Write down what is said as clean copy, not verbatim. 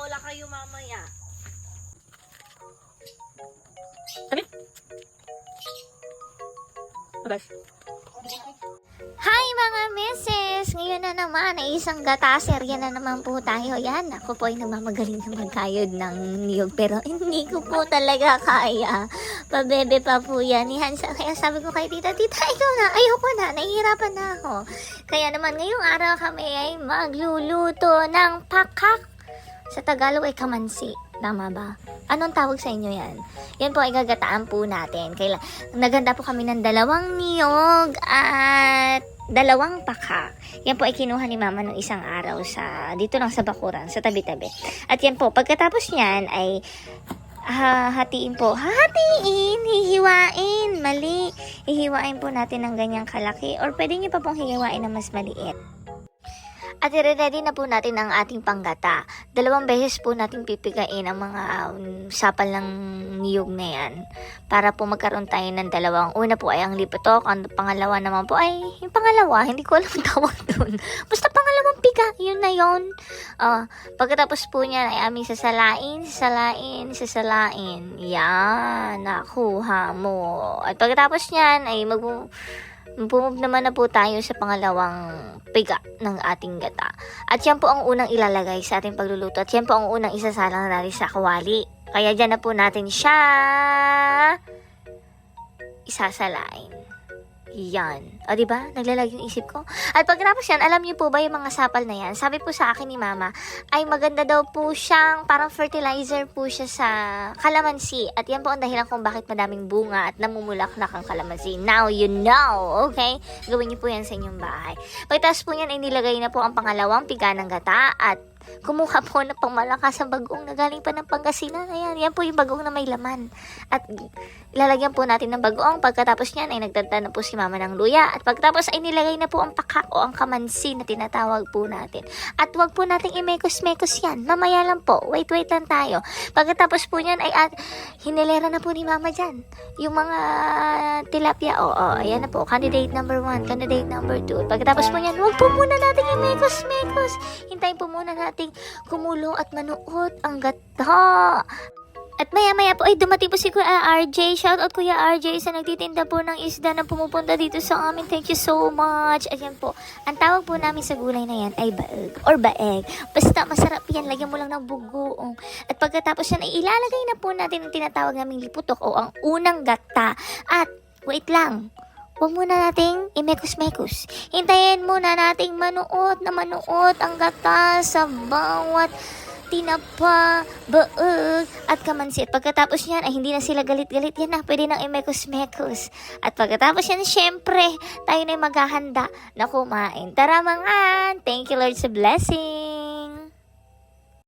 mawala kayo mamaya. Sabi? Abay. Hi mga misses! Ngayon na naman ay isang gata-serya na naman po tayo. Yan, ako po ay namamagaling na magkayod ng niyog. Pero hindi ko po talaga kaya. Pabebe pa po yan ni Hansa. Kaya sabi ko kay tita, ikaw na, ayoko na, nahihirapan na ako. Kaya naman ngayong araw kami ay magluluto ng pakak. Sa Tagalog ay kamansi. Tama ba? Anong tawag sa inyo yan? Yan po ay gagataan po natin. Naganda po kami ng 2 niyog at 2 pakak. Yan po ay kinuha ni mama nung isang araw dito lang sa bakuran, sa tabi-tabi. At yan po, pagkatapos niyan ay hahatiin po. Hihiwain. Mali. Hihiwain po natin ng ganyang kalaki or pwede niyo pa pong hihiwain na mas maliit. At i-ready na po natin ang ating panggata. 2 beses po natin pipigain ang mga sapal ng niyog na yan. Para po magkaroon tayo ng 2. Una po ay ang lipotok. Ang pangalawa naman po ay yung pangalawa. Hindi ko alam ang tawag doon. Basta pangalawang piga. Yun na yun. Pagkatapos po niyan ay aming sasalain. Yan. Nakuha mo. At pagkatapos niyan ay bumove naman na po tayo sa pangalawang piga ng ating gata. At yan po ang unang ilalagay sa ating pagluluto. At yan po ang unang isasalang natin sa kawali. Kaya dyan na po natin siya isasalain. Yan. O diba? Naglalag yung isip ko. At pagkatapos yan, alam niyo po ba yung mga sapal na yan? Sabi po sa akin ni mama, ay maganda daw po siyang parang fertilizer po siya sa kalamansi. At yan po ang dahilan kung bakit madaming bunga at namumulaklak ang kalamansi. Now you know, okay? Gawin niyo po yan sa inyong bahay. Pagkatapos po yan, ay nilagay na po ang pangalawang piga ng gata at kumuha po na pangmalakas ang bagoong na galing pa ng Pangasinan. Ayan, yan po yung bagoong na may laman. At ilalagyan po natin ng bagoong. Pagkatapos niyan ay nagdagdag na po si mama ng luya. At pagkatapos ay nilagay na po ang pakak o ang kamansi na tinatawag po natin. At wag po nating imekos-mekos yan. Mamaya lang po. Wait lang tayo. Pagkatapos po niyan ay hinilera na po ni mama dyan. Yung mga tilapia. Ayan na po. Candidate number 1, candidate number 2. Pagkatapos po niyan, wag po muna nating imekos-mekos. Hintayin po muna nating kumulo at manuot ang gata. At maya-maya po ay dumating po si Kuya RJ. Shoutout Kuya RJ sa nagtitinda po ng isda na pumupunta dito sa amin. Thank you so much. Ayan po. Ang tawag po namin sa gulay na yan ay baeg or baeg. Basta masarap yan. Lagyan mo lang ng bugoong. At pagkatapos yan ay ilalagay na po natin ang tinatawag naming liputok o ang unang gata. At wait lang. Huwag muna nating imekos-mekos. Hintayin muna nating manuot ang gata sa bawat tinapa, baeg, at kamansi. At pagkatapos niyan, ay hindi na sila galit-galit. Yan na, pwede nang imekos-mekos. At pagkatapos yan, syempre, tayo na maghahanda na kumain. Tara mga! Thank you Lord sa blessing!